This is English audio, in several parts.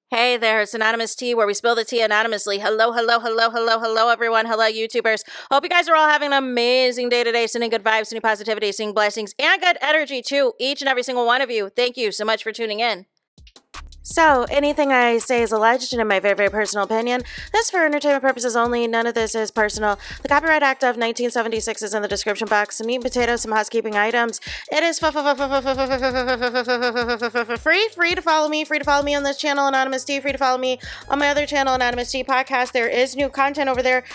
Hey there, it's Anonymous Tea, where we spill the tea anonymously. Hello, everyone. Hello, YouTubers. Hope you guys are all having an amazing day today, sending good vibes, sending positivity, sending blessings, and good energy to each and every single one of you. Thank you so much for tuning in. So, anything I say is alleged and in my very, very personal opinion. This is for entertainment purposes only. None of this is personal. The Copyright Act of 1976 is in the description box. Some meat and potatoes, some housekeeping items. It is free to follow me. Free to follow me on this channel, Anonymous Tea. Free to follow me on my other channel, Anonymous Tea Podcast. There is new content over there.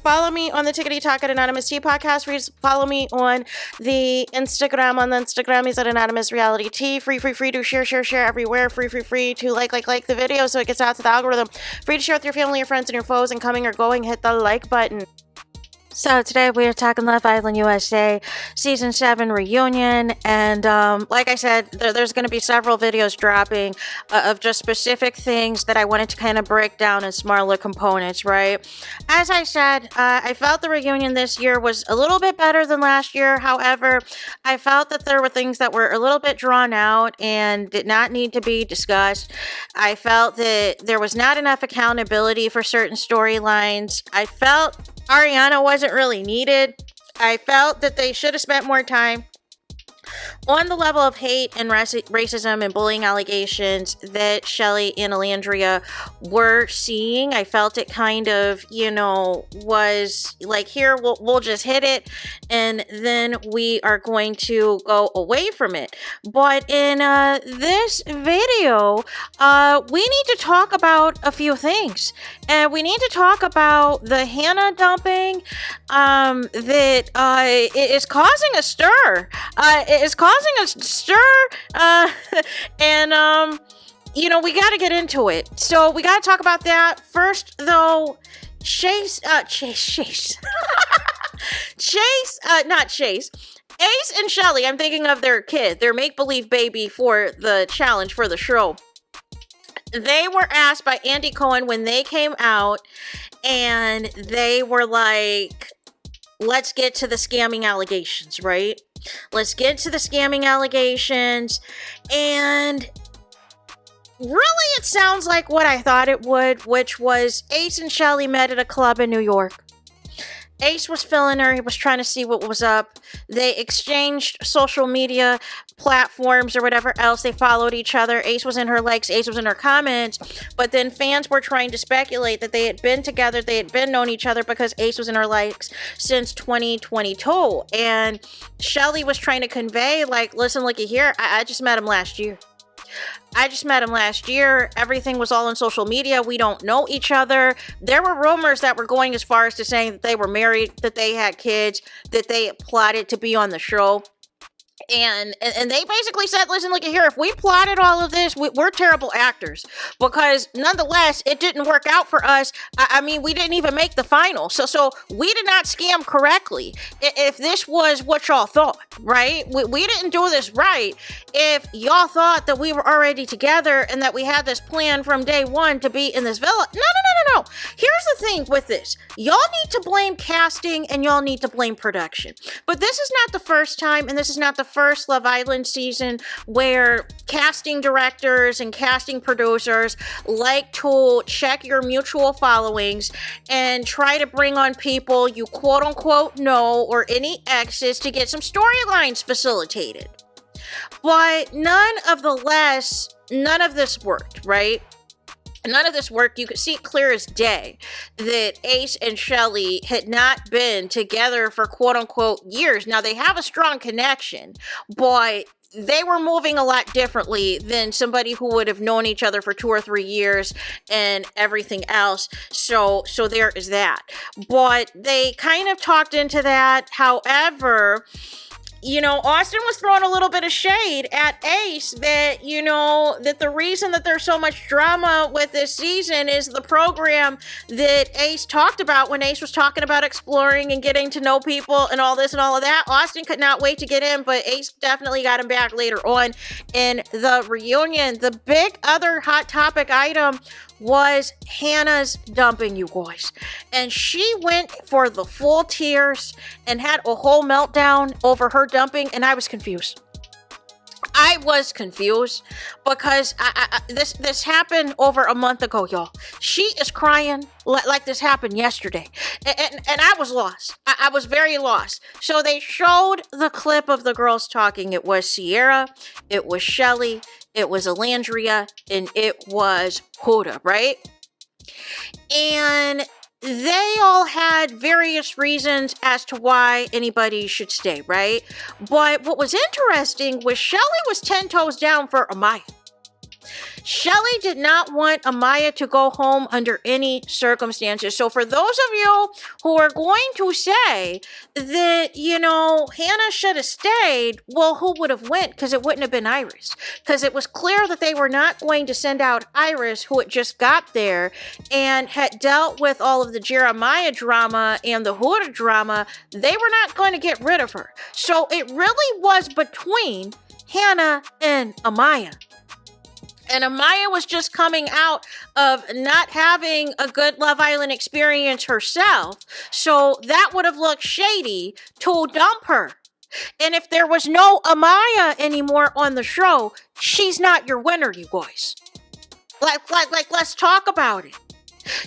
Follow me on the Tickety Talk at Anonymous Tea Podcast. Free to follow me on the Instagram. On the Instagram is at Anonymous Reality Tea. Free to share everywhere. Free to like the video so it gets out to the algorithm. Free to share with your family, your friends, and your foes, and coming or going, hit the like button. So today we are talking Love Island USA Season 7 reunion, and like I said, there's going to be several videos dropping of just specific things that I wanted to kind of break down in smaller components, right? As I said, I felt the reunion this year was a little bit better than last year. However, I felt that there were things that were a little bit drawn out and did not need to be discussed. I felt that there was not enough accountability for certain storylines. I felt Ariana wasn't really needed. I felt that they should have spent more time on the level of hate and racism and bullying allegations that Shelly and Alandria were seeing. I felt it kind of, was like, here, we'll just hit it, and then we are going to go away from it. But in this video, we need to talk about a few things. And we need to talk about the Hannah dumping that is causing a stir. It is causing a stir, and we got to get into it. So we got to talk about that first, though. Chase, not Chase. Ace and Shelly, I'm thinking of their kid, their make-believe baby for the challenge for the show. They were asked by Andy Cohen when they came out, and they were like, let's get to the scamming allegations, right? Let's get to the scamming allegations. And really, it sounds like what I thought it would, which was Ace and Shelly met at a club in New York. Ace was feeling her. He was trying to see what was up. They exchanged social media platforms or whatever else. They followed each other. Ace was in her likes. Ace was in her comments. But then fans were trying to speculate that they had been together. They had been known each other because Ace was in her likes since 2022. And Shelly was trying to convey, like, listen, looky here. I just met him last year. Everything was all on social media. We don't know each other. There were rumors that were going as far as to saying that they were married, that they had kids, that they plotted to be on the show. And they basically said, listen, look here, if we plotted all of this, we're terrible actors, because nonetheless, it didn't work out for us. I mean, we didn't even make the final. So we did not scam correctly. If this was what y'all thought, right? We didn't do this right. If y'all thought that we were already together and that we had this plan from day one to be in this villa. No. Here's the thing with this. Y'all need to blame casting and y'all need to blame production. But this is not the first time, and this is not the first Love Island season where casting directors and casting producers like to check your mutual followings and try to bring on people you quote unquote know or any exes to get some storylines facilitated. But none of this worked, right? None of this worked. You could see it clear as day that Ace and Shelly had not been together for quote-unquote years. Now, they have a strong connection, but they were moving a lot differently than somebody who would have known each other for 2 or 3 years and everything else. So there is that. But they kind of talked into that. However, Austin was throwing a little bit of shade at Ace that, that the reason that there's so much drama with this season is the program that Ace talked about when Ace was talking about exploring and getting to know people and all this and all of that. Austin could not wait to get in, but Ace definitely got him back later on in the reunion. The big other hot topic item was Hannah's dumping, you guys. And she went for the full tears and had a whole meltdown over her dumping, and I was confused. I was confused because this happened over a month ago, y'all. She is crying like this happened yesterday. And I was lost. I was very lost. So they showed the clip of the girls talking. It was Sierra, it was Shelly, it was Alandria, and it was Huda, right? And they all had various reasons as to why anybody should stay, right? But what was interesting was Shelly was 10 toes down for Amaya. Shelly did not want Amaya to go home under any circumstances. So for those of you who are going to say that, Hannah should have stayed, well, who would have went? Because it wouldn't have been Iris. Because it was clear that they were not going to send out Iris, who had just got there and had dealt with all of the Jeremiah drama and the Huda drama. They were not going to get rid of her. So it really was between Hannah and Amaya. And Amaya was just coming out of not having a good Love Island experience herself. So that would have looked shady to dump her. And if there was no Amaya anymore on the show, she's not your winner, you guys. Like, let's talk about it.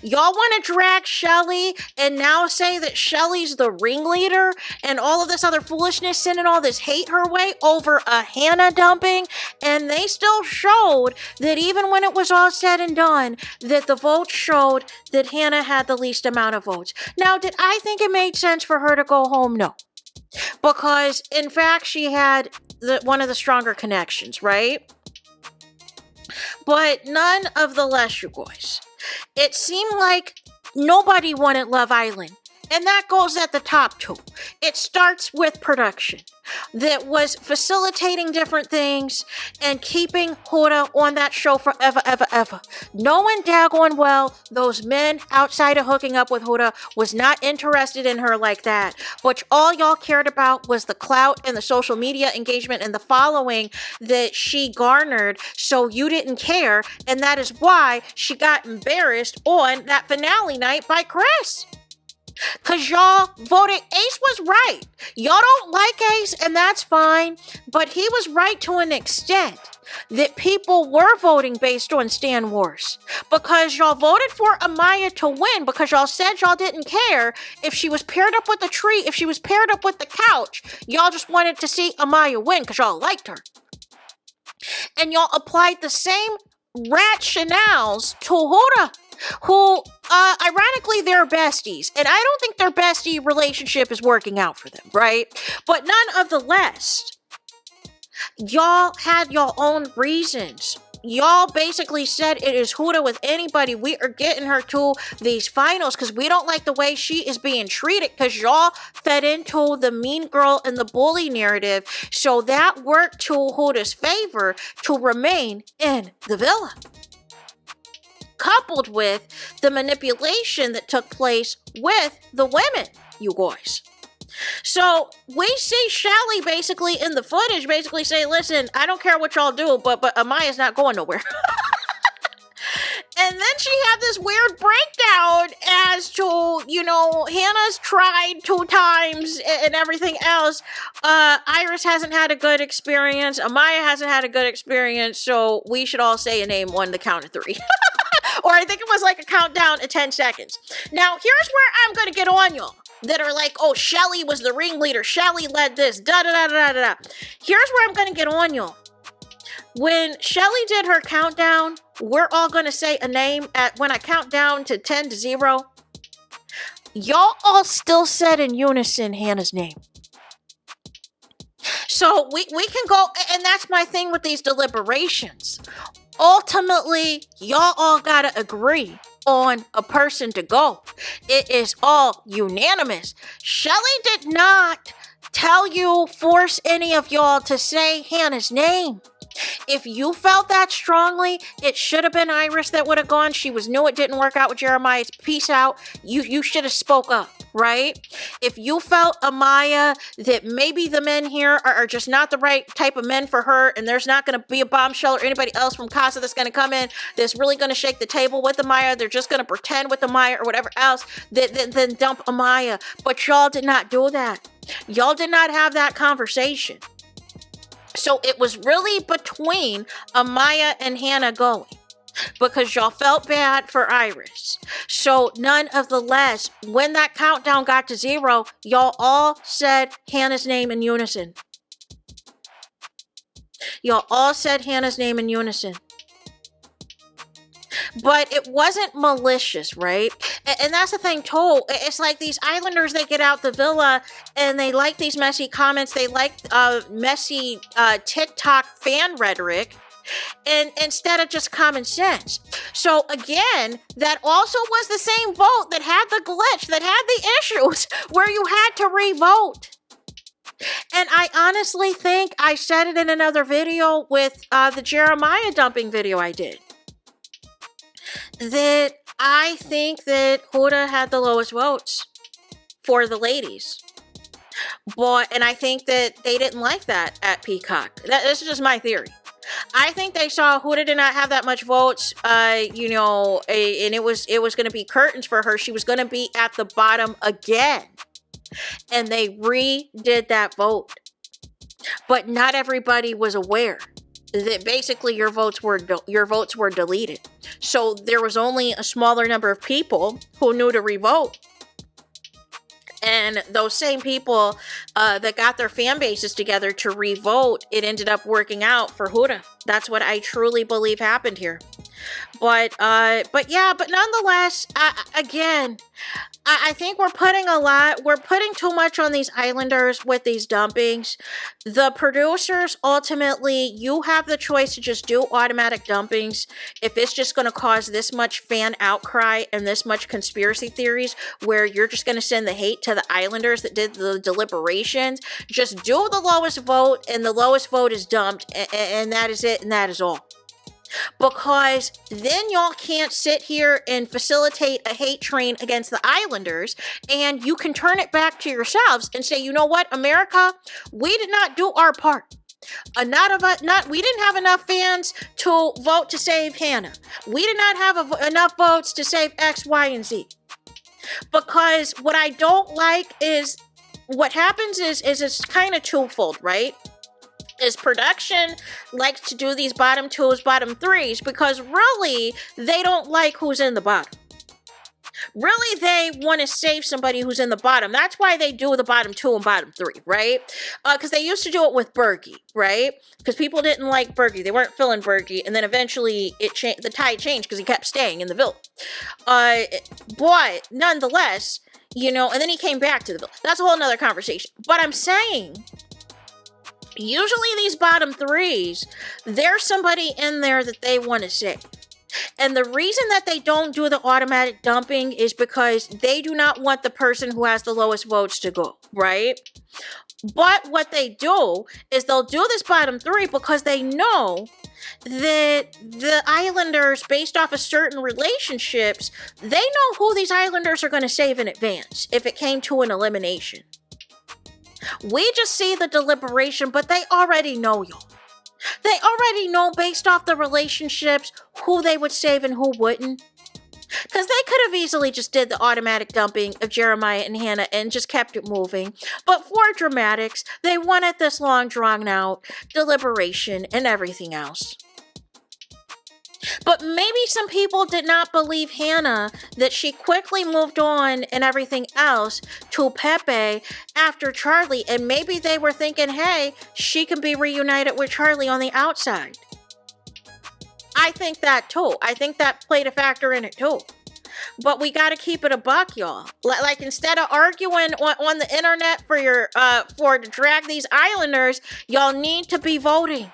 Y'all want to drag Shelly and now say that Shelly's the ringleader and all of this other foolishness, sending all this hate her way over a Hannah dumping, and they still showed that even when it was all said and done, that the votes showed that Hannah had the least amount of votes. Now, did I think it made sense for her to go home? No. Because, in fact, she had one of the stronger connections, right? But none of the less, you guys. It seemed like nobody wanted Love Island. And that goes at the top too. It starts with production that was facilitating different things and keeping Huda on that show forever, ever, ever. Knowing daggone well those men outside of hooking up with Huda was not interested in her like that. But all y'all cared about was the clout and the social media engagement and the following that she garnered. So you didn't care. And that is why she got embarrassed on that finale night by Chris. Because y'all voted, Ace was right. Y'all don't like Ace, and that's fine. But he was right to an extent that people were voting based on Stan Wars. Because y'all voted for Amaya to win because y'all said y'all didn't care if she was paired up with the tree, if she was paired up with the couch. Y'all just wanted to see Amaya win because y'all liked her. And y'all applied the same rationales to Huda, who, ironically, they're besties. And I don't think their bestie relationship is working out for them, right? But none of the less, y'all had your own reasons. Y'all basically said it is Huda with anybody. We are getting her to these finals because we don't like the way she is being treated because y'all fed into the mean girl and the bully narrative. So that worked to Huda's favor to remain in the villa. Coupled with the manipulation that took place with the women, you guys. So we see Shelly basically in the footage basically say, listen, I don't care what y'all do, but Amaya's not going nowhere. And then she had this weird breakdown as to, Hannah's tried 2 times and everything else. Iris hasn't had a good experience. Amaya hasn't had a good experience. So we should all say a name on the count of 3. Or I think it was like a countdown of 10 seconds. Now, here's where I'm going to get on y'all that are like, oh, Shelly was the ringleader. Shelly led this. Da-da-da-da-da-da. Here's where I'm going to get on y'all. When Shelly did her countdown, we're all going to say a name when I count down to 10 to 0. Y'all all still said in unison Hannah's name. So we can go, and that's my thing with these deliberations. Ultimately, y'all all gotta agree on a person to go. It is all unanimous. Shelly did not force any of y'all to say Hannah's name. If you felt that strongly, it should have been Iris that would have gone. She knew it didn't work out with Jeremiah. Peace out. You should have spoke up, right? If you felt, Amaya, that maybe the men here are just not the right type of men for her, and there's not going to be a bombshell or anybody else from Casa that's going to come in that's really going to shake the table with Amaya, they're just going to pretend with Amaya or whatever else, then dump Amaya. But y'all did not do that. Y'all did not have that conversation. So it was really between Amaya and Hannah going, because y'all felt bad for Iris. So none of the less, when that countdown got to 0, y'all all said Hannah's name in unison. Y'all all said Hannah's name in unison. But it wasn't malicious, right? And that's the thing, too. It's like these islanders, they get out the villa and they like these messy comments. They like messy TikTok fan rhetoric. And instead of just common sense. So again, that also was the same vote that had the glitch, that had the issues where you had to re-vote. And I honestly think I said it in another video with the Jeremiah dumping video I did, that I think that Huda had the lowest votes for the ladies. And I think that they didn't like that at Peacock. This is just my theory. I think they saw Huda did not have that much votes, and it was going to be curtains for her. She was going to be at the bottom again. And they redid that vote. But not everybody was aware that basically your votes were deleted. So there was only a smaller number of people who knew to revote. And those same people that got their fan bases together to revote, it ended up working out for Huda. That's what I truly believe happened here. But nonetheless, again, I think we're putting too much on these islanders with these dumpings. The producers, ultimately, you have the choice to just do automatic dumpings. If it's just going to cause this much fan outcry and this much conspiracy theories where you're just going to send the hate to the islanders that did the deliberations, just do the lowest vote, and the lowest vote is dumped, and that is it, and that is all. Because then y'all can't sit here and facilitate a hate train against the islanders, and you can turn it back to yourselves and say, you know what, America, we did not do our part. We didn't have enough fans to vote to save Hannah. We did not have enough votes to save X, Y, and Z. Because what I don't like is what happens is it's kind of twofold, right? Is production likes to do these bottom 2s, bottom 3s, because really, they don't like who's in the bottom. Really, they want to save somebody who's in the bottom. That's why they do the bottom 2 and bottom 3, right? Because they used to do it with Berkey, right? Because people didn't like Berkey. They weren't feeling Berkey. And then eventually, the tide changed because he kept staying in the villa. But nonetheless, and then he came back to the villa. That's a whole nother conversation. But I'm saying, usually these bottom 3s, there's somebody in there that they want to save. And the reason that they don't do the automatic dumping is because they do not want the person who has the lowest votes to go, right? But what they do is they'll do this bottom 3 because they know that the islanders, based off of certain relationships, they know who these islanders are going to save in advance if it came to an elimination. We just see the deliberation, but they already know, y'all. They already know, based off the relationships, who they would save and who wouldn't. Because they could have easily just did the automatic dumping of Jeremiah and Hannah and just kept it moving. But for dramatics, they wanted this long, drawn-out deliberation and everything else. But maybe some people did not believe Hannah, that she quickly moved on and everything else to Pepe after Charlie. And maybe they were thinking, hey, she can be reunited with Charlie on the outside. I think that too. I think that played a factor in it too. But we got to keep it a buck, y'all. Like, instead of arguing on the internet to drag these islanders, y'all need to be voting.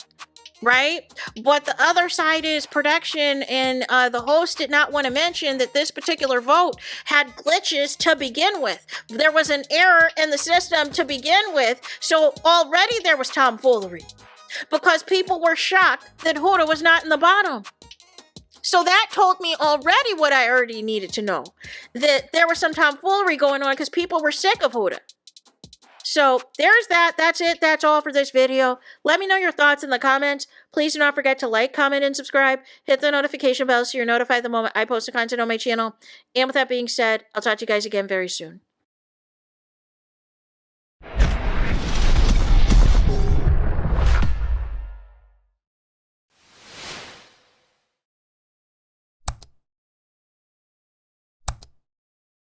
Right? But the other side is production, and the host did not want to mention that this particular vote had glitches to begin with. There was an error in the system to begin with, so already there was tomfoolery. Because people were shocked that Huda was not in the bottom. So that told me already what I already needed to know. That there was some tomfoolery going on because people were sick of Huda. So there's that. That's it. That's all for this video. Let me know your thoughts in the comments. Please do not forget to like, comment, and subscribe. Hit the notification bell so you're notified the moment I post the content on my channel. And with that being said, I'll talk to you guys again very soon.